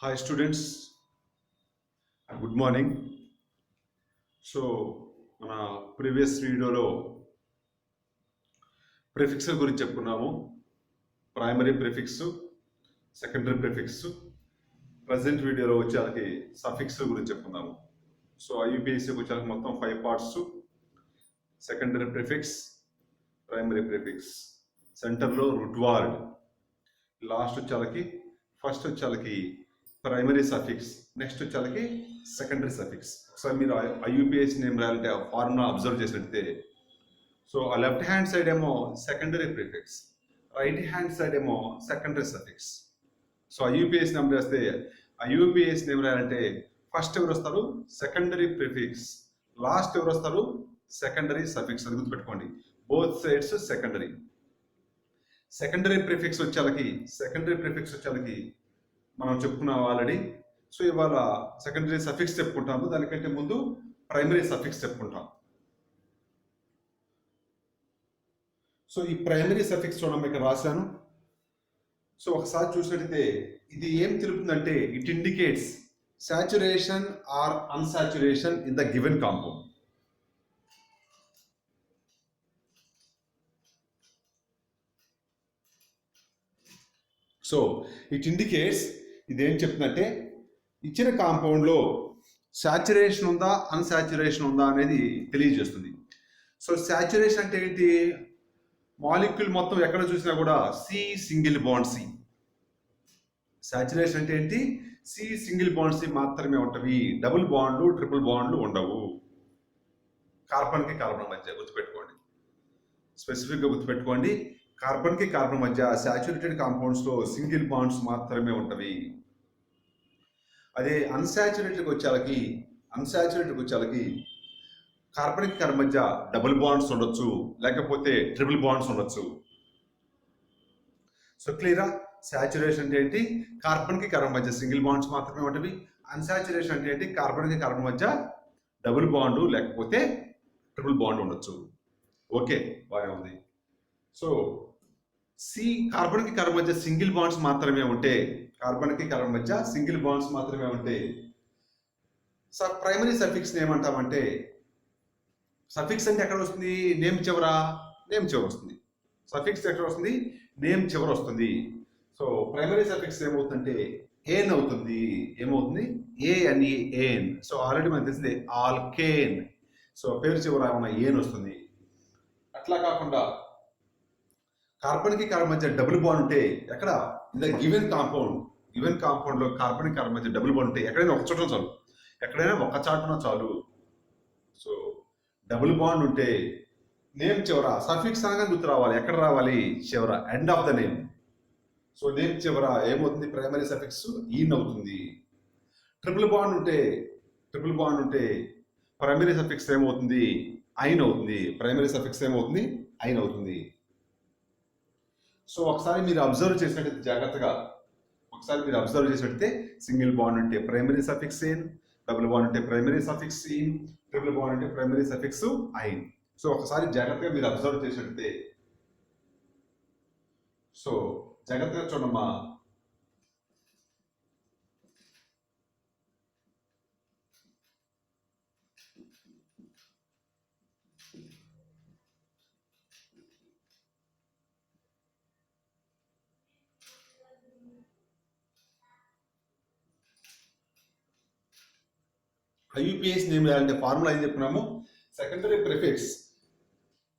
Hi students, good morning. మన previous వీడియోలో prefix గురించి చెప్పుకున్నాము. Primary prefix, secondary prefix. Present వీడియోలో వచ్చేసరికి సఫిక్స్ గురించి చెప్పుకున్నాము. ఐయుపిఎస్సికి వచ్చేసరికి మొత్తం 5 parts: secondary prefix, primary prefix, సెంటర్లో రూట్ వర్డ్, లాస్ట్ వచ్చేసరికి ఫస్ట్ వచ్చేసరికి ప్రైమరీ సఫిక్స్, నెక్స్ట్ వచ్చేసరికి సెకండరీ సఫిక్స్. ఒకసారి మీరు ఐయుపిఎస్ నేమ్ రాయాలంటే ఆ ఫార్ములా అబ్జర్వ్ చేసినట్టే. ఆ లెఫ్ట్ హ్యాండ్ సైడ్ ఏమో secondary prefix, right hand side ఏమో సెకండరీ సఫిక్స్. ఐయుపిఎస్ నేమ్ రాస్తే ఐయుపిఎస్ నేమ్ రాయాలంటే ఫస్ట్ ఎవరు వస్తారు? Secondary prefix. లాస్ట్ ఎవరు వస్తారు? Secondary suffix. అది గుర్తుపెట్టుకోండి. Both sides secondary. Secondary prefix వచ్చేసరికి మనం చెప్పుకున్నాం ఆల్రెడీ. ఇవాళ సెకండరీ సఫిక్స్ చెప్పుకుంటాము. దానికంటే ముందు ప్రైమరీ సఫిక్స్ చెప్పుకుంటాం. ఈ ప్రైమరీ సఫిక్స్ చూడడం ఇక్కడ రాశాను. ఒకసారి చూసినట్టయితే ఇది ఏం తెలుపుతుందంటే it indicates saturation or unsaturation in the given compound. It indicates, ఇదేం చెప్తుందంటే ఇచ్చిన కాంపౌండ్లో సాచురేషన్ ఉందా అన్సాచురేషన్ ఉందా అనేది తెలియజేస్తుంది. సాచురేషన్ అంటే ఏంటి? మాలిక్యూల్ మొత్తం ఎక్కడ చూసినా కూడా C single bond C. Saturation అంటే ఏంటి? సి సింగిల్ బాండ్ సి మాత్రమే ఉంటవి. డబుల్ బాండ్లు, ట్రిపుల్ బాండ్లు ఉండవు. కార్బన్కి కార్బన్ మధ్య గుర్తుపెట్టుకోండి, స్పెసిఫిక్గా గుర్తుపెట్టుకోండి. కార్బన్కి కార్బన్ మధ్య సాచురేటెడ్ కాంపౌండ్స్లో సింగిల్ బాండ్స్ మాత్రమే ఉంటవి. అదే అన్సాచురేటెడ్కి వచ్చేసరికి కార్బన్కి కార్బన్ మధ్య డబుల్ బాండ్స్ ఉండొచ్చు, లేకపోతే ట్రిపుల్ బాండ్స్ ఉండొచ్చు. క్లియరా? సాచురేషన్ అంటే ఏంటి? కార్బన్కి కార్బన్ మధ్య సింగిల్ బాండ్స్ మాత్రమే ఉంటవి. అన్సాచురేషన్ అంటే ఏంటి? కార్బన్కి కార్బన్ మధ్య డబుల్ బాండ్ లేకపోతే ట్రిపుల్ బాండ్ ఉండొచ్చు. ఓకే, బాగా ఉంది. కార్బన్కి కార్బన్ మధ్య సింగిల్ బాండ్స్ మాత్రమే ఉంటే, ప్రైమరీ సఫిక్స్ ఏమంటామంటే, సఫిక్స్ అంటే ఎక్కడ వస్తుంది? నేమ్ చివర వస్తుంది. సఫిక్స్ ఎక్కడ వస్తుంది? నేమ్ చివర వస్తుంది. ప్రైమరీ సఫిక్స్ ఏమవుతుందంటే ఏన్ అవుతుంది. ఏమవుతుంది? ఏ అని ఏన్. ఆల్రెడీ మనకు తెలిసింది ఆల్కేన్. పేరు చివర ఉన్న ఏన్ వస్తుంది. అట్లా కాకుండా కార్బన్కి కార్బన్ మధ్య డబుల్ బాండ్ ఉంటే, ఎక్కడ? ఇన్ ద గివెన్ కాంపౌండ్ లో కార్బన్కి కార్బన్ మధ్య డబుల్ బాండ్ ఉంటే ఎక్కడైనా ఒక చోట చాలు, చాలు. డబుల్ బాండ్ ఉంటే నేమ్ చివర సఫిక్స్ అనగా గుర్తు రావాలి. ఎక్కడ రావాలి? చివర, end of the name. Name చివర ఏమవుతుంది? ప్రైమరీ సఫిక్స్ ఈన్ అవుతుంది. ట్రిపుల్ బాండ్ ఉంటే ప్రైమరీ సఫిక్స్ ఏమవుతుంది? ఐన్ అవుతుంది. ఐన్ అవుతుంది. ఒకసారి మీరు అబ్జర్వ్ చేసినట్టయితే జాగ్రత్తగా, సింగిల్ బాండ్ ఉంటే ప్రైమరీ సఫిక్స్ ఏన్, డబుల్ బాండ్ ఉంటే ప్రైమరీ సఫిక్స్ ఈన్, ట్రిపుల్ బాండ్ ఉంటే ప్రైమరీ సఫిక్స్ ఐన్. ఒకసారి జాగ్రత్తగా మీరు అబ్జర్వ్ చేసినట్టయితే, జాగ్రత్తగా చూడమ్మా. ఐయుపిఎస్ నేమ్ రాయాలంటే ఫార్ములా ఏం చెప్పుకున్నాము? Secondary prefix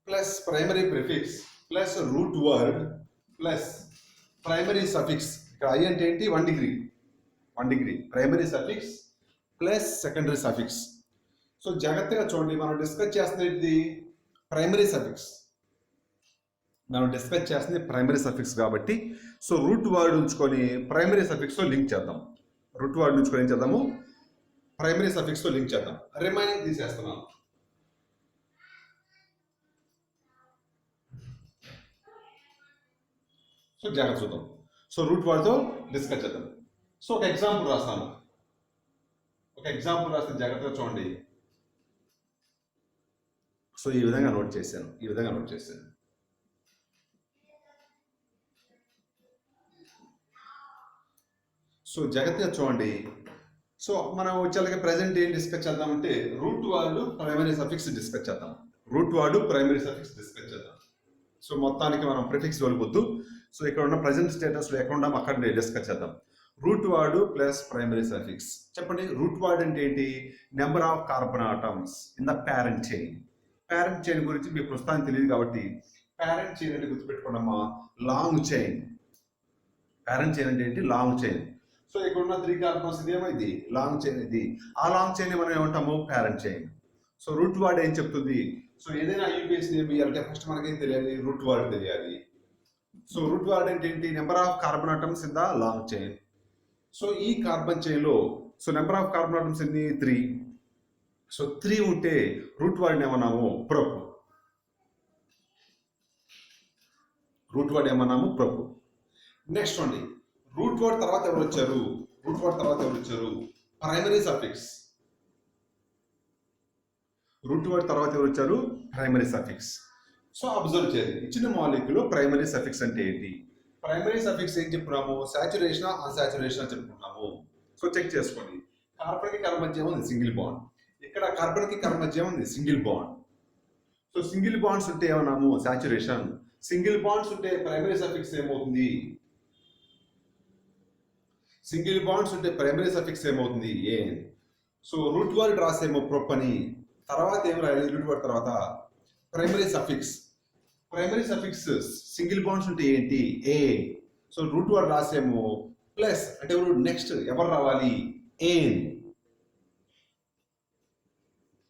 plus primary prefix plus root word plus primary suffix. ఇక్కడ ఐ అంటే ఏంటి? 1 degree. Primary suffix plus secondary suffix. జాగ్రత్తగా చూడండి, మనం డిస్కస్ చేస్తున్నది ప్రైమరీ సఫిక్స్. కాబట్టి రూట్ వర్డ్ ఉంచుకొని ప్రైమరీ సఫిక్స్తో లింక్ చేద్దాం. ఏం చేద్దాము? ప్రైమరీ సఫిక్స్తో లింక్ చేద్దాం. రిమైనింగ్ తీసేస్తున్నాను. జాగ్రత్త చూద్దాం. రూట్ వర్డ్తో డిస్కస్ చేద్దాం. ఒక ఎగ్జాంపుల్ రాస్తాను. రాస్తే జాగ్రత్తగా చూడండి. ఈ విధంగా నోట్ చేశాను. సో జాగ్రత్తగా చూడండి. సో మనం వచ్చేలాగా ప్రెసెంట్ ఏం డిస్కస్ చేద్దామంటే root word primary suffix discuss చేద్దాం. Root word primary suffix discuss చేద్దాం. సో మొత్తానికి మనం ప్రిఫిక్స్ వెళ్ళిపోద్దు. సో ఇక్కడ ఉన్న ప్రెసెంట్ స్టేటస్లో ఎక్కడ ఉన్నాం అక్కడ డిస్కస్ చేద్దాం. Root word plus primary suffix. చెప్పండి, రూట్ వర్డ్ అంటే ఏంటి? Number of carbon atoms in the parent chain. Parent chain గురించి మీకు ప్రస్తుతానికి తెలియదు కాబట్టి పేరెంట్ చైన్ అంటే గుర్తుపెట్టుకోండమ్మా, లాంగ్ చైన్. పేరెంట్ చైన్ అంటే ఏంటి? Long chain. సో ఇక్కడ ఉన్న 3 కార్బన్స్ ఇదేమో ఇది లాంగ్ చైన్. ఇది ఆ లాంగ్ చైన్ మనం ఏమంటాము? Parent chain. So root word ఏం చెప్తుంది? సో ఏదైనా ఐయుపిఎస్ నేమ్ ఇవ్వాలంటే ఫస్ట్ మనకేం తెలియాలి? రూట్ వర్డ్ తెలియాలి. సో రూట్ వర్డ్ అంటే ఏంటి? Number of carbon atoms in the long chain. So ఈ కార్బన్ చైన్ లో so number of carbon atoms ఎన్ని? 3. సో 3 ఉంటే రూట్ వర్డ్ ఏమన్నాము? ప్రొప్. రూట్ వర్డ్ ఏమన్నాము? ప్రొప్. నెక్స్ట్ అండి, రూట్ వర్డ్ తర్వాత ఎవరు వచ్చారు? రూట్ వర్డ్ తర్వాత ఎవరు వచ్చారు? Primary suffix. రూట్ వర్డ్ తర్వాత ఎవరు వచ్చారు? Primary suffix. సో అబ్జర్వ్ చేయండి, ఇచ్చిన మాలిక్యూల్ ప్రైమరీ సఫిక్స్ అంటే ఏంటి? ప్రైమరీ సఫిక్స్ ఏం చెప్పుకున్నాము? సాచురేషన్, అన్సాచురేషన్ చెప్పుకున్నాము. సో చెక్ చేసుకోండి. కార్బన్ కి కార్బన్ మధ్య ఉంది సింగిల్ బాండ్. ఇక్కడ కార్బన్ కి కార్బన్ మధ్య ఉంది single bond. So single bonds ఉంటే ఏమన్నాము? సాచురేషన్. సింగిల్ బాండ్స్ ఉంటే ప్రైమరీ సఫిక్స్ ఏమవుతుంది? సింగిల్ బాండ్స్ ఉంటే ప్రైమరీ సఫిక్స్ ఏమవుతుంది? ఏన్. సో రూట్ వర్డ్ రాసేమో ప్రొప్ అని. తర్వాత ఏం రాయాలి? రూట్ వర్డ్ తర్వాత primary suffix. Primary suffix single bonds ఉంటే ఏంటి? ఏ. సో రూట్ వర్డ్ రాసేమో ప్లస్ అంటే నెక్స్ట్ ఎవరు రావాలి? ఏన్.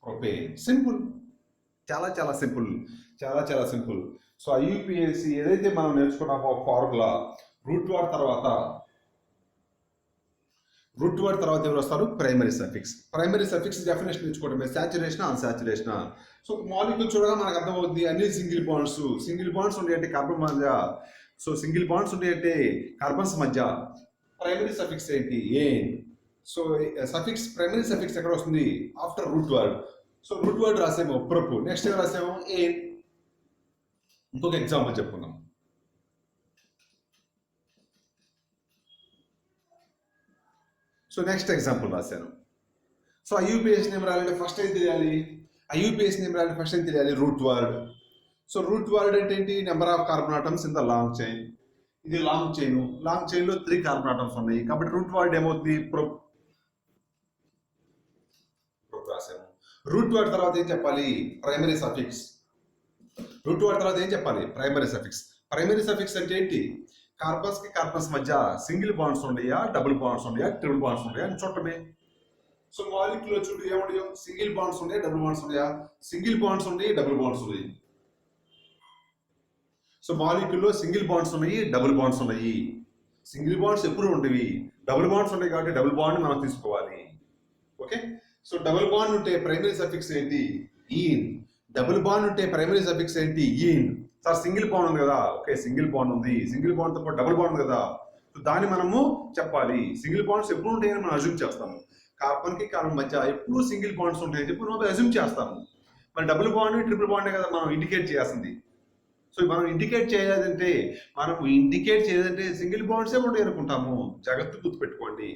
ప్రొపేన్. సింపుల్, చాలా చాలా సింపుల్, చాలా చాలా సింపుల్. సో ఐయుపిఎస్సి ఏదైతే మనం నేర్చుకున్నామో ఫార్ములా, రూట్ వర్డ్ తర్వాత ఎవరు వస్తారు? Primary suffix. Primary suffix definition నేర్చుకోవడమే. Saturation, unsaturation. సో మాలిక్యూల్ చూడగా మనకు అర్థమవుతుంది అన్ని సింగిల్ బాండ్స్. సింగిల్ బాండ్స్ ఉండే కార్బన్ మధ్య. సో సింగిల్ బాండ్స్ ఉండే కార్బన్స్ మధ్య ప్రైమరీ సఫిక్స్ ఏంటి? Ane. So suffix, primary suffix ఎక్కడ వస్తుంది? After root word. So root word రాసేమో ప్రొప్. నెక్స్ట్ ఏం రాసేమో? ఏన్. ఇంకొక ఎగ్జాంపుల్ చెప్పుకుందాం. సో నెక్స్ట్ ఎగ్జాంపుల్ రాశాను. సో ఐయుపిఎస్ నేమ్ రాయాలంటే ఫస్ట్ ఏం తెలియాలి? Root word. So root word అంటే ఏంటి? Number of carbon atoms in the long chain. ఇది లాంగ్ చైన్. లాంగ్ చైన్ లో 3 కార్బన్ ఆటమ్స్ ఉన్నాయి కాబట్టి రూట్ వర్డ్ ఏమవుతుంది? ప్రొప్ రాసాము. రూట్ వర్డ్ తర్వాత ఏం చెప్పాలి? Primary suffix. రూట్ వర్డ్ తర్వాత ఏం చెప్పాలి? Primary suffix. ప్రైమరీ సఫిక్స్ అంటే ఏంటి? కార్బన్స్ కి కార్బన్స్ మధ్య సింగిల్ బాండ్స్ ఉన్నాయా, డబుల్ బాండ్స్ ఉన్నాయా, ట్రిపుల్ బాండ్స్ ఉన్నాయా అని చూడటమే. సో మాలిక్యూల్ చూడు ఏముండయో? సింగిల్ బాండ్స్ ఉన్నాయా, డబుల్ బాండ్స్ ఉన్నాయా? సింగిల్ బాండ్స్ ఉన్నాయి, డబుల్ బాండ్స్ ఉన్నాయి. సో మాలిక్యూల్లో సింగిల్ బాండ్స్ ఉన్నాయి, డబుల్ బాండ్స్ ఉన్నాయి. సింగిల్ బాండ్స్ ఎప్పుడు ఉండేవి? డబుల్ బాండ్స్ ఉన్నాయి కాబట్టి డబుల్ బాండ్ మనం తీసుకోవాలి. ఓకే. సో డబుల్ బాండ్ ఉంటే ప్రైమరీ సఫిక్స్ ఏంటి? ఈన్. డబుల్ బాండ్ ఉంటే ప్రైమరీ సఫిక్స్ ఏంటి? ఈన్. సార్ సింగిల్ బాండ్ ఉంది కదా? ఓకే, సింగిల్ బాండ్ ఉంది. సింగిల్ బాండ్ తో పాటు డబుల్ బాండ్ ఉంది కదా? సో దాన్ని మనము చెప్పాలి. సింగిల్ బాండ్స్ ఎప్పుడు ఉంటాయని మనం అజ్యూమ్ చేస్తాము. కార్బన్ కి కార్బన్ మధ్య ఎప్పుడు సింగిల్ బాండ్స్ ఉంటాయని చెప్పి మనం అజ్యూమ్ చేస్తాము. మరి డబుల్ బాండ్, ట్రిపుల్ బాండే కదా మనం ఇండికేట్ చేయాల్సింది. సో మనం ఇండికేట్ చేయాలంటే సింగిల్ బాండ్సే ఉంటాయి అనుకుంటాము. జాగ్రత్త గుర్తుపెట్టుకోండి.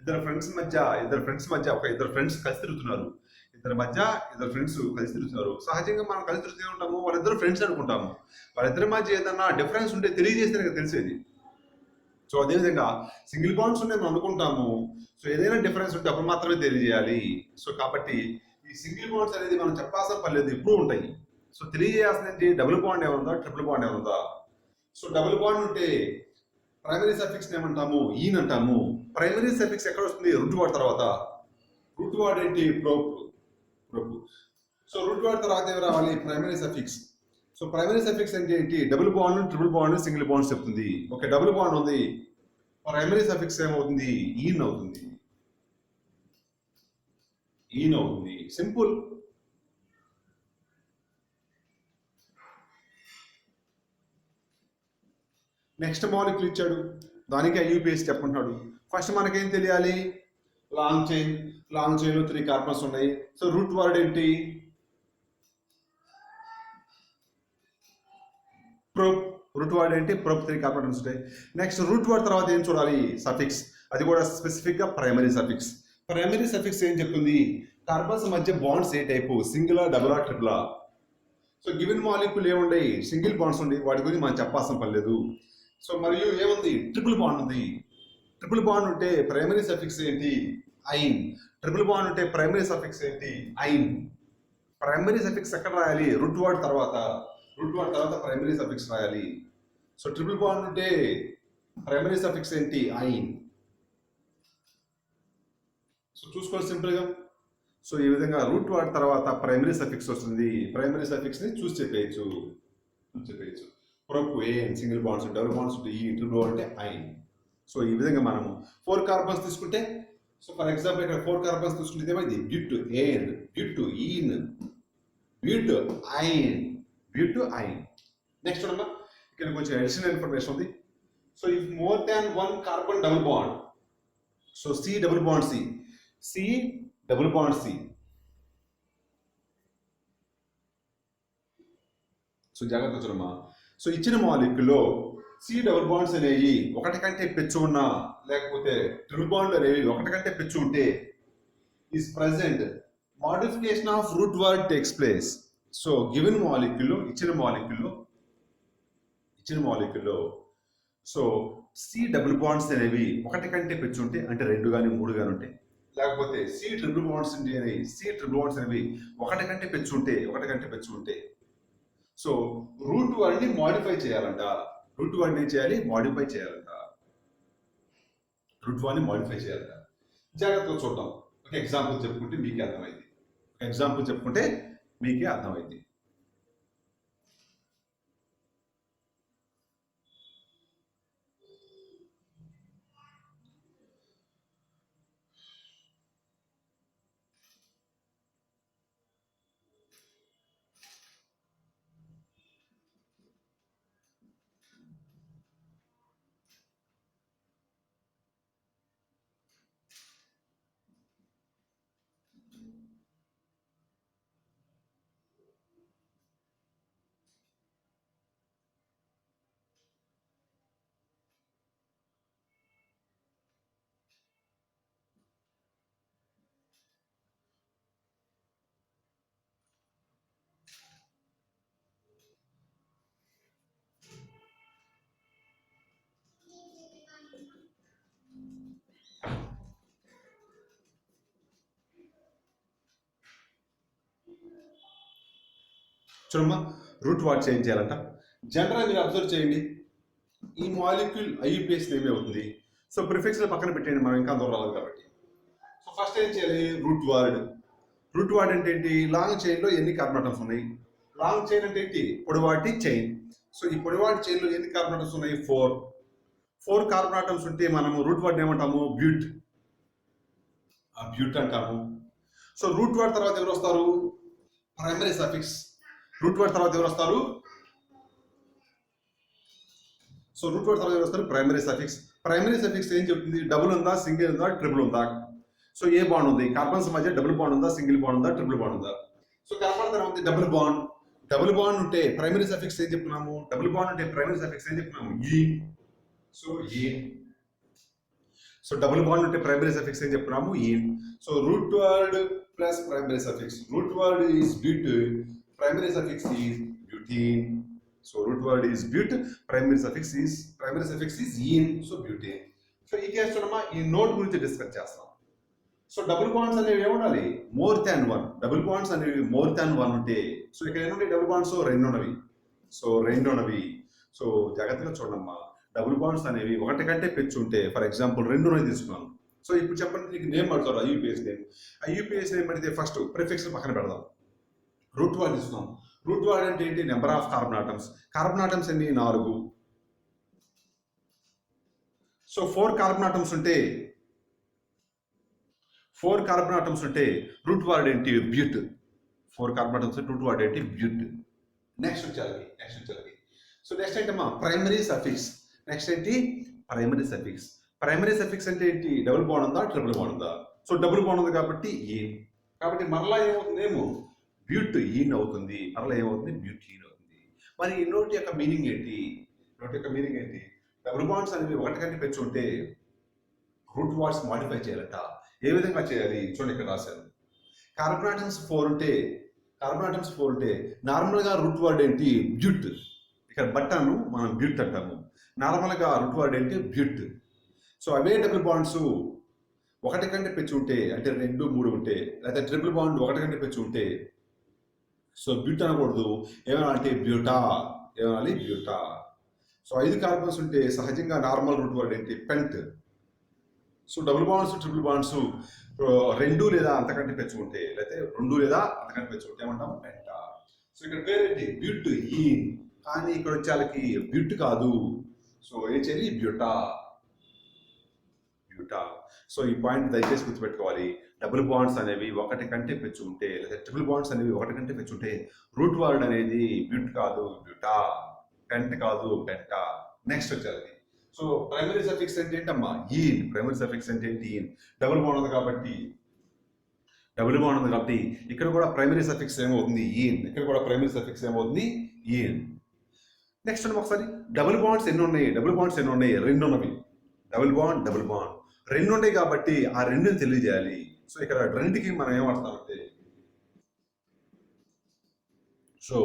ఇద్దరు ఫ్రెండ్స్ మధ్య ఒక ఇద్దరు ఫ్రెండ్స్ కలిసి తిరుగుతున్నారు. సహజంగా మనం కలిసి తిరుగుతూ ఉంటాము. వాళ్ళిద్దరు ఫ్రెండ్స్ అనుకుంటాము. వాళ్ళిద్దరి మధ్య ఏదన్నా డిఫరెన్స్ ఉంటే తెలియజేస్తేనే తెలిసేది. సో అదేవిధంగా సింగిల్ బాండ్స్ ఉంటే మనం అనుకుంటాము. సో ఏదైనా డిఫరెన్స్ ఉంటే అప్పుడు మాత్రమే తెలియజేయాలి. సో కాబట్టి ఈ సింగిల్ బాండ్స్ అనేది మనం చెప్పాల్సిన పర్లేదు, ఎప్పుడు ఉంటాయి. సో తెలియజేయాల్సింది డబుల్ బాండ్ ఏముందా, ట్రిపుల్ బాండ్ ఏముందా? సో డబుల్ బాండ్ ఉంటే ప్రైమరీ సఫిక్స్ ఏమంటాము? ఈన్ అంటాము. ప్రైమరీ సఫిక్స్ ఎక్కడ వస్తుంది? రూట్ వర్డ్ తర్వాత. రూట్ వర్డ్ ఏంటి? ప్రొప్. సో రూట్ వర్డ్ తర్వాత ఏమి రావాలి? Primary suffix. So primary suffix అంటే ఏంటి? Double bond, triple bond, single bond చెప్తుంది. ఓకే, డబుల్ బాండ్ ఉంది. ప్రైమరీ సఫిక్స్ ఏమవుతుంది? ఈన్ అవుతుంది. సింపుల్. నెక్స్ట్ మాలిక్యూల్ ఇచ్చాడు, దానికి ఐయుపిఎస్ చెప్పుకుంటున్నాడు. ఫస్ట్ మనకేం తెలియాలి? Long chain. లాంగ్ చైన్ లో 3 కార్బన్స్ ఉన్నాయి. సో రూట్ వర్డ్ ఏంటి? ప్రొప్. రూట్ వర్డ్ ఏంటి? ప్రొప్. 3 కార్బన్స్ ఉంటాయి. నెక్స్ట్ రూట్ వర్డ్ తర్వాత ఏం చూడాలి? సఫిక్స్. అది కూడా స్పెసిఫిక్గా ప్రైమరీ సఫిక్స్. ప్రైమరీ సఫిక్స్ ఏం చెప్తుంది? కార్బన్స్ మధ్య బాండ్స్ ఏ టైపు, సింగిలా, డబులా, ట్రిపులా. సో గివెన్ మాలిక్యూల్ ఏముండయి, సింగిల్ బాండ్స్ ఉండి, వాటి గురించి మనం చెప్పాల్సిన పని లేదు. సో మరియు ఏముంది, ట్రిపుల్ బాండ్ ఉంది. ట్రిపుల్ బాండ్ ఉంటే ప్రైమరీ సఫిక్స్ ఏంటి? ఐన్. ట్రిపుల్ బాండ్ ఉంటే ప్రైమరీ సఫిక్స్ ఏంటి? ఐన్. ప్రైమరీ సఫిక్స్ ఎక్కడ రాయాలి? రూట్ వర్డ్ తర్వాత. రూట్ వర్డ్ తర్వాత ప్రైమరీ సఫిక్స్ రాయాలి. సో ట్రిపుల్ బాండ్ ఉంటే ప్రైమరీ సఫిక్స్ ఏంటి? ఐన్. సో చూసుకోవాలి సింపుల్గా. సో ఈ విధంగా రూట్ వర్డ్ తర్వాత ప్రైమరీ సఫిక్స్ వస్తుంది. ప్రైమరీ సఫిక్స్ ని చూసి చెప్పేయచ్చు. Propane single bonds, double bonds ఉంటే ఈ, ట్రిపుల్ బాండ్ అంటే ఐన్. సో ఈ విధంగా మనము 4 కార్బన్స్ తీసుకుంటే, సో ఫర్ ఎగ్జాంపుల్ ఇక్కడ 4 కార్బన్స్ తీసుకుంటే ఏమైంది? బ్యూట్ ఏన్, బ్యూట్ ఈన్, బ్యూట్ ఐన్, బ్యూట్ ఐన్. నెక్స్ట్ అన్న ఇక్కడ కొంచెం అడిషనల్ ఇన్ఫర్మేషన్ ఉంది. So if more than 1 carbon double bond, so C double bond C, C double bond C. So జాగ్రత్త చూడమ్మా. సో ఇచ్చిన మాలిక్యూల్లో సి డబుల్ బాండ్స్ అనేవి ఒకటి కంటే పెచ్చు ఉన్నా, లేకపోతే ట్రిపుల్ బాండ్ అనేవి ఒకటి కంటే పెచ్చు ఉంటే, is present modification of root word takes place. So given మాలిక్యూల్లో, ఇచ్చిన మాలిక్యూల్లో సో సి డబుల్ బాండ్స్ అనేవి ఒకటి కంటే పెచ్చు ఉంటే, అంటే 2 కానీ 3 కానీ ఉంటాయి, లేకపోతే సి ట్రిపుల్ బాండ్స్ అనేవి ఒకటి కంటే పెచ్చు ఉంటే, సో రూట్ వర్డ్ని మాడిఫై చేయాలంట. రూట్ వర్డ్ని ఏం చేయాలి? మాడిఫై చేయాలంట. జాగ్రత్తగా చూద్దాం. ఒక ఎగ్జాంపుల్ చెప్పుకుంటే మీకే అర్థమైంది. చూడమ్మా, రూట్ వర్డ్ చేంజ్ చేయాలంట. జనరల్ మీరు అబ్జర్వ్ చేయండి, ఈ మాలిక్యూల్ ఐయుపిఎస్ నేమ్ అవుతుంది. సో ప్రిఫిక్స్ పక్కన పెట్టండి, మనం ఇంకా దూరం రావాలి కాబట్టి. సో ఫస్ట్ ఏం చేయాలి? రూట్ వర్డ్ అంటే ఏంటి? లాంగ్ చైన్ లో ఎన్ని కార్బన్ ఆటమ్స్ ఉన్నాయి? లాంగ్ చైన్ అంటే ఏంటి? పొడవాటి చైన్. సో ఈ పొడవాటి చైన్ లో ఎన్ని కార్బన్ ఆటమ్స్ ఉన్నాయి? 4 కార్బన్ ఆటమ్స్ ఉంటే మనము రూట్ వర్డ్ ఏమంటాము? బ్యూట్ అంటాము. సో రూట్ వర్డ్ తర్వాత ఎవరు వస్తారు? Primary suffix. ప్రైమరీ సఫిక్స్ ఏం చెప్తుంది? డబుల్ ఉందా, సింగిల్ ఉందా, ట్రిపుల్ ఉందా? సో ఏ బాండ్ ఉంది? కార్బన్స్ మధ్య డబుల్ బాండ్ ఉందా, సింగిల్ బాండ్ ఉందా, ట్రిపుల్ బాండ్ ఉందా? సో కనపడతానే ఉంది డబుల్ బాండ్ ఉంటే ప్రైమరీ సఫిక్స్ ఏం చెప్తున్నాము? ఈ. సో డబుల్ బాండ్ ఉంటే ప్రైమరీ సఫిక్స్ ఏం చెప్తున్నాము? ఈ. So root word plus primary suffix. Root word is but, primary suffix is butene. So root word is but, primary suffix is ene. So butene. So ఈ case చూడమ్మా, ఈ note గురించి discuss చేస్తాం. So double bonds అనేవి ఏముండాలి? More than 1. Double bonds అనేవి more than 1 ఉంటే, so ఇక్కడ ఏముంటాయి డబుల్ బాండ్స్? 2 ఉన్నవి. సో జాగ్రత్తగా చూడమ్మా, డబుల్ బాండ్స్ అనేవి ఒకటి కంటే పెచ్చు ఉంటే, ఫర్ ఎగ్జాంపుల్ 2 ఉన్నవి తీసుకున్నాను. సో ఇప్పుడు చెప్పండి, నీకు నేమ్ అడుగుతారు, ఐయుపిఎస్ నేమ్ అడిగితే ఫస్ట్ ప్రిఫిక్స్ పక్కన పెడదాం. రూట్ వర్డ్ తీసుకున్నాం. రూట్ వర్డ్ అంటే ఏంటి? నెంబర్ ఆఫ్ కార్బన్ ఆటమ్స్ ఎన్ని? 4. సో 4 కార్బన్ ఆటమ్స్ ఉంటే రూట్ వర్డ్ ఏంటి? బ్యూట్. 4 కార్బన్ ఆటమ్స్ రూట్ వర్డ్ ఏంటి? బ్యూట్. నెక్స్ట్ వచ్చాలి. సో నెక్స్ట్ ఏంటమ్మా? Primary suffix. ప్రైమరీ సఫిక్స్ అంటే ఏంటి? డబుల్ బాండ్ ఉందా, ట్రిపుల్ బాండ్ ఉందా? సో డబుల్ బాండ్ ఉంది కాబట్టి ఈన్. కాబట్టి మరలా ఏమవుతుందేమో? బ్యూట్ ఈన్ అవుతుంది. బ్యూటీన్ అవుతుంది. మరి ఈ నోట్ యొక్క మీనింగ్ ఏంటి? డబుల్ బాండ్స్ అనేవి ఒకటి కంటే పెంచు ఉంటే రూట్ వర్డ్స్ మాడిఫై చేయాలట. ఏ విధంగా చేయాలి చూడండి, ఇక్కడ రాశాను. కార్బన్ ఆటమ్స్ 4 ఉంటే నార్మల్గా రూట్ వర్డ్ ఏంటి? బ్యూట్. ఇక్కడ బట్టను మనం బ్యూట్ అంటాము. నార్మల్గా రూట్ వర్డ్ ఏంటి? బ్యూట్. సో అవే డబుల్ బాండ్స్ ఒకటి కంటే పెంచి ఉంటే, అంటే 2, 3 ఉంటే, లేదా ట్రిపుల్ బాండ్ ఒకటి కంటే పెంచి ఉంటే, సో బ్యూట్ అనకూడదు, ఏమనాలంటే బ్యూటా. ఏమనాలి? బ్యూటా. సో 5 కార్బన్స్ ఉంటే సహజంగా నార్మల్ రూట్ వర్డ్ ఏంటి? Pent. So double bonds, triple bonds 2 లేదా అంతకంటే పెంచి ఉంటే, లేకపోతే 2 లేదా అంతకంటే పెంచి ఉంటే ఏమంటాము? పెంటా. సో ఇక్కడ పేరేంటి? బ్యూట్. ఈన్. కానీ ఇక్కడ వచ్చేళ్ళకి బ్యూట్ కాదు. సో ఏం చేయాలి? బ్యూటా. బ్యూటా. సో ఈ పాయింట్ దయచేసి గుర్తుపెట్టుకోవాలి. డబుల్ బాండ్స్ అనేవి ఒకటి కంటే పెంచి ఉంటే, లేదా ట్రిపుల్ బాండ్స్ అనేవి ఒకటి కంటే పెంచి ఉంటే రూట్ వర్డ్ అనేది బ్యూట్ కాదు, బ్యూటా. పెంట్ కాదు, పెంటా. నెక్స్ట్ వచ్చేది. సో ప్రైమరీ సఫిక్స్ అంటే ఏంటమ్మా? ఈన్. ప్రైమరీ సఫిక్స్ అంటే ఏంటి? ఈన్. డబుల్ బాండ్ ఉంది కాబట్టి ఇక్కడ కూడా ప్రైమరీ సఫిక్స్ ఏమవుతుంది? ఈన్. ఇక్కడ కూడా ప్రైమరీ సఫిక్స్ ఏమవుతుంది? ఈన్. నెక్స్ట్ ఒకసారి డబుల్ బాండ్స్ ఎన్ని ఉన్నాయి? 2 ఉన్నవి. డబుల్ బాండ్ 2 ఉన్నాయి కాబట్టి ఆ 2ని తెలియజేయాలి. సో ఇక్కడ 2కి మనం ఏం వాడతామంటే, సో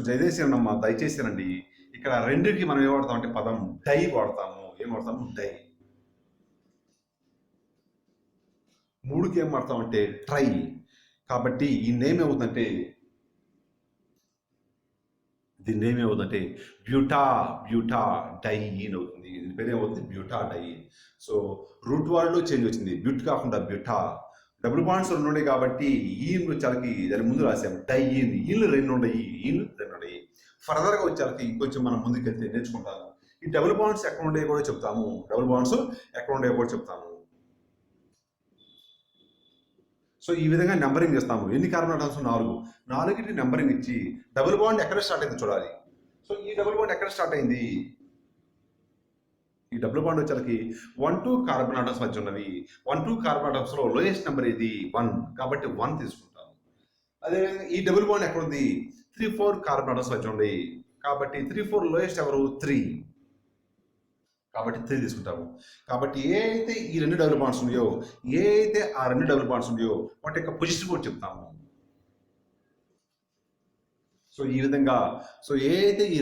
జయదేశమ్మా దయచేసానండి, ఇక్కడ 2కి మనం ఏం వాడతామంటే పదం డై వాడతాము. ఏం వాడతాము? డై. 3కి ఏం వాడతామంటే ట్రై. కాబట్టి ఈ నేమ్ ఏమవుతుందంటే, దీని నేమ్ ఏమవుతుందంటే బ్యూటా డైయిన్ అవుతుంది. దీని పేరు ఏమవుతుంది? బ్యూటా డైయిన్. సో రూట్ వర్డ్లో చేంజ్ వచ్చింది, బ్యూట్ కాకుండా బ్యూటా. డబుల్ బాండ్స్ 2 ఉన్నాయి కాబట్టి ఈన్ వచ్చాలకి దాని ముందు రాసాము డైయిన్. ఈన్లు 2 ఉన్నాయి. ఫర్దర్గా వచ్చాలకి ఇంకొంచెం మనం ముందుకెళ్తే నేర్చుకుంటాము. ఈ డబుల్ బాండ్స్ ఎక్కడ ఉండే కూడా చెప్తాము. సో ఈ విధంగా నెంబరింగ్ చేస్తాము. ఎన్ని కార్బన్ ఆటమ్స్? 4కి నెంబరింగ్ ఇచ్చి డబుల్ బాండ్ ఎక్కడ స్టార్ట్ అయింది చూడాలి. సో ఈ డబుల్ బాండ్ ఎక్కడ స్టార్ట్ అయింది? ఈ డబుల్ బాండ్ వచ్చేసరికి 1-2 కార్బన్ ఆటమ్స్ మధ్య ఉన్నవి. 1-2 కార్బన్ ఆటమ్స్ లో లోయెస్ట్ నెంబర్ ఇది 1 కాబట్టి 1 తీసుకుంటాము. అదేవిధంగా ఈ డబుల్ బాండ్ ఎక్కడ ఉంది? 3-4 కార్బన్ ఆటమ్స్ మధ్య ఉన్నాయి కాబట్టి 3-4 లోయెస్ట్ ఎవరు? 3 కాబట్టి 3 తీసుకుంటాము. కాబట్టి ఏ అయితే ఈ 2 డబుల్ బాండ్స్ ఉన్నాయో, వాటి యొక్క పొజిషన్ కూడా చెప్తాము. సో ఈ విధంగా ఏ అయితే ఈ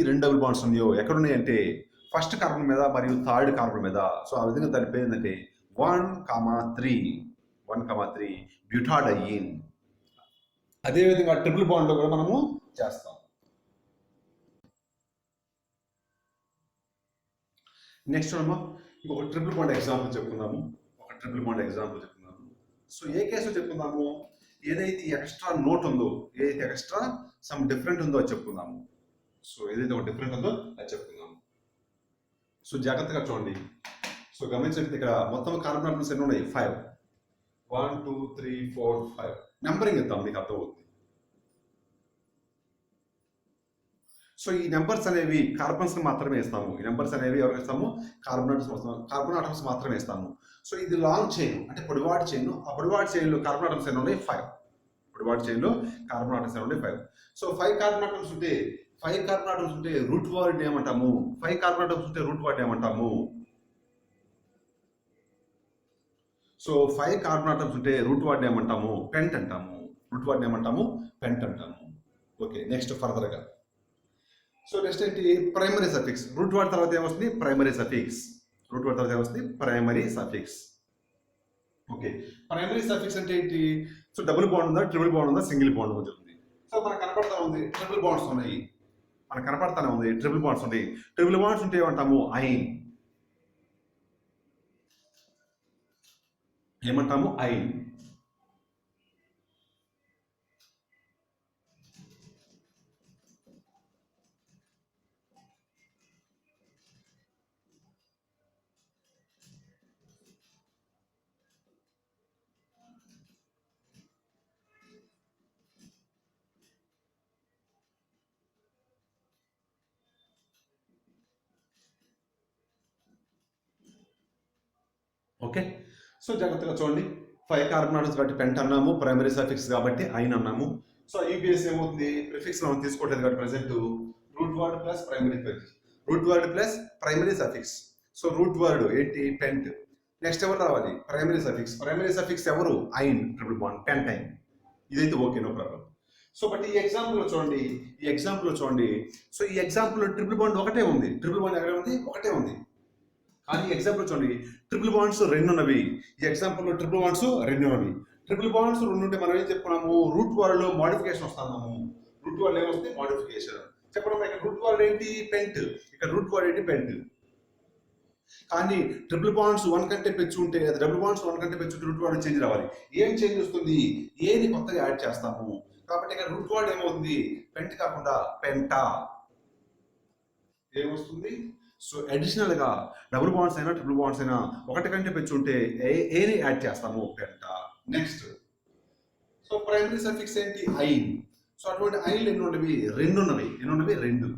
రెండు డబుల్ బాండ్స్ ఉన్నాయో ఎక్కడ ఉన్నాయంటే ఫస్ట్ కార్బన్ మీద మరియు థర్డ్ కార్బన్ మీద. సో ఆ విధంగా దాని పేరు ఏంటంటే 1,3 బ్యూటాడైన్. అదేవిధంగా ట్రిపుల్ బాండ్ లో కూడా మనము చేస్తాం. నెక్స్ట్ అమ్మా ఇంకొక ట్రిపుల్ బాండ్ ఎగ్జాంపుల్ చెప్పుకుందాము. సో ఏ కేసులో చెప్పుకుందాము? ఏదైతే ఎక్స్ట్రా నోట్ ఉందో, ఏదైతే ఎక్స్ట్రా సమ్ డిఫరెంట్ ఉందో అది చెప్పుకుందాము. సో ఏదైతే ఒక డిఫరెంట్ ఉందో అది చెప్పుకుందాము. సో జాగ్రత్తగా చూడండి. సో గమనించండి, ఇక్కడ మొత్తం కార్బన్ ఆటమ్స్ ఎన్ని ఉన్నాయి? 5. 1 2 3 4 5 నెంబరింగ్ ఇద్దాం, మీకు అర్థమవుతుంది. సో ఈ నెంబర్స్ అనేవి కార్బన్స్ మాత్రమే ఇస్తాము. ఈ నెంబర్స్ అనేవి ఎవరికి ఇస్తాము? కార్బన్ ఆటమ్స్ మాత్రమే ఇస్తాము. సో ఇది లాంగ్ చైన్ అంటే పొడివాటి చైన్. ఆ పొడివాటి చైన్లో కార్బన్ ఆటమ్స్ ఎన్ని ఉన్నాయి? 5. పొడివాటి చైన్లో కార్బన్ ఆటమ్స్ ఎన్ని ఉన్నాయి? 5. సో 5 కార్బన్ ఆటమ్స్ ఉంటే రూట్ వర్డ్ ఏమంటాము? 5 కార్బన్ ఆటమ్స్ ఉంటే రూట్ వర్డ్ ఏమంటాము? సో 5 కార్బన్ ఆటమ్స్ ఉంటే రూట్ వర్డ్ ఏమంటాము? పెంట్ అంటాము. ఓకే, నెక్స్ట్ ఫర్దర్గా. సో నెక్స్ట్ ఏంటి? Primary suffix. రూట్ వర్డ్ తర్వాత ఏమొస్తుంది? Primary suffix. Okay, primary suffix అంటే ఏంటి? సో డబుల్ బాండ్ ఉందా, ట్రిపుల్ బాండ్ ఉందా, సింగిల్ బాండ్ ఉందా చెప్తుంది. సో మనకు కనపడతా ఉంది ట్రిపుల్ బాండ్స్ ఉన్నాయి. ట్రిపుల్ బాండ్స్ ఉంటే ఏమంటాము? ఐన్. ఓకే, సో జాగ్రత్తగా చూడండి. 5 కార్బన్ ఆటమ్స్ కాబట్టి పెంట్ అన్నాము, ప్రైమరీ సఫిక్స్ కాబట్టి ఐన్ అన్నాము. సో యూపీఎస్ ఏమవుతుంది? ప్రిఫిక్స్ మనం తీసుకోవట్లేదు కాబట్టి present route word plus primary suffix. So root word ఏంటి పెంట్. నెక్స్ట్ ఎవరు రావాలి ప్రైమరీ సఫిక్స్. ప్రైమరీ సఫిక్స్ ఎవరు ఐన్ ట్రిపుల్ బాండ్ పెంటైన్. ఇదైతే okay no problem. So but ఈ ఎగ్జాంపుల్లో చూడండి సో ఈ ఎగ్జాంపుల్లో ట్రిపుల్ బాండ్ ఒకటే ఉంది. ట్రిపుల్ బాండ్ ఎక్కడ ఉంది ఒకటే ఉంది. కానీ ఈ ఎగ్జాంపుల్ చూడండి ట్రిపుల్ బాండ్స్ రెండు ఉన్నవి. ఈ ఎగ్జాంపుల్లో ట్రిపుల్ బాండ్స్ రెండు ఉన్నవి. ట్రిపుల్ బాండ్స్ రెండు ఉంటే మనం ఏం చెప్పుకున్నాము రూట్ వర్డ్లో మోడిఫికేషన్ వస్తున్నాము. రూట్ వర్డ్ ఏమొస్తుంది మోడిఫికేషన్ చెప్పడం. ఇక్కడ రూట్ వర్డ్ ఏంటి పెంట్, ఇక్కడ రూట్ వర్డ్ ఏంటి పెంట్. కానీ ట్రిపుల్ బాండ్స్ వన్ కంటే పెంచి ఉంటే అది డబుల్ బాండ్స్ వన్ కంటే పెంచి రూట్ వర్డ్ చేంజ్ రావాలి. ఏం చేంజ్ వస్తుంది ఏది కొత్తగా యాడ్ చేస్తాము. కాబట్టి ఇక్కడ రూట్ వర్డ్ ఏమవుతుంది పెంట్ కాకుండా పెంటా ఏమొస్తుంది. సో అడిషనల్ గా డబుల్ బాండ్స్ అయినా ట్రిపుల్ బాండ్స్ అయినా ఒకటి కంటే పెంచి ఉంటే ఏని యాడ్ చేస్తాము Penta. Next so primary suffix ఏంటి ఐన్. సో అటువంటి ఐన్లు ఎన్ని ఉన్నవి రెండు.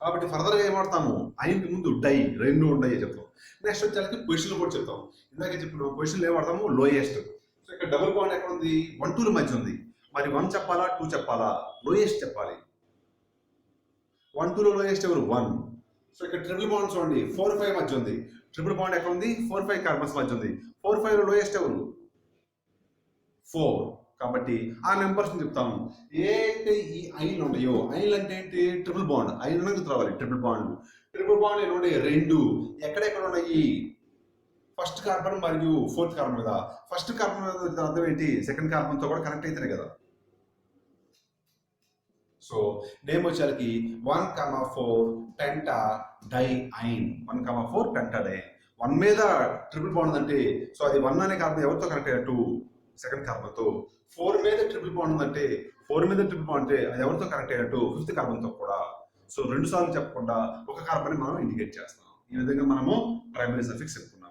కాబట్టి ఫర్దర్ గా ఏమాడతాము ఐన్కి ముందు డై రెండు ఉన్నాయి చెప్తాం. నెక్స్ట్ వచ్చేసరికి పొజిషన్ కూడా చెప్తాం. ఇందాకే చెప్పిన పొజిషన్లు ఏమాడతాము లోయెస్ట్. సో ఇక్కడ డబుల్ బాండ్ ఎక్కడ ఉంది 1 2 మధ్య ఉంది. మరి 1 చెప్పాలా 2 చెప్పాలా లోయెస్ట్ చెప్పాలి. 1 2 లో లోయెస్ట్ ఎవరు 1. సో ఇక్కడ ట్రిపుల్ బాండ్ చూడండి 4 5 మధ్య ఉంది. ట్రిపుల్ బాండ్ ఎక్కడ ఉంది 4 5 కార్బన్స్ మధ్య ఉంది. 4 5 లో లోయెస్ట్ ఎవరు 4. కాబట్టి ఆ నెంబర్స్ చెప్తాము. ఏ అయితే ఈ ఐన్లు ఉన్నాయో ఐన్లు అంటే ఏంటి ట్రిపుల్ బాండ్. ఐన్ రావాలి ట్రిపుల్ బాండ్ ఎన్ని ఉన్నాయి 2. ఎక్కడెక్కడ ఉన్నాయి ఫస్ట్ కార్బన్ మరియు ఫోర్త్ కార్బన్ మీద. ఫస్ట్ కార్బన్ మీద అర్థం ఏంటి సెకండ్ కార్బన్ తో కూడా కనెక్ట్ అవుతాయి కదా. సో నేమ్ వచ్చేసరికి 1,4 పెంటా డై ఐన్. 1,4 పెంటా డై. 1 మీద ట్రిపుల్ బాండ్ అంటే సో అది 1 అనే కార్బన్ ఎవరితో కనెక్ట్ అయ్యారు సెకండ్ కార్బన్ తో. 4 మీద ట్రిపుల్ బాండ్ ఉందంటే 4 మీద ట్రిపుల్ బాండ్ అంటే అది ఎవరితో కనెక్ట్ అయ్యారు ఫిఫ్త్ కార్బన్ తో కూడా. సో 2 సార్లు చెప్పకుండా ఒక కార్బన్ మనం ఇండికేట్ చేస్తాం. ఈ విధంగా మనము ప్రైమరీ సఫిక్స్ చెప్పుకున్నాం.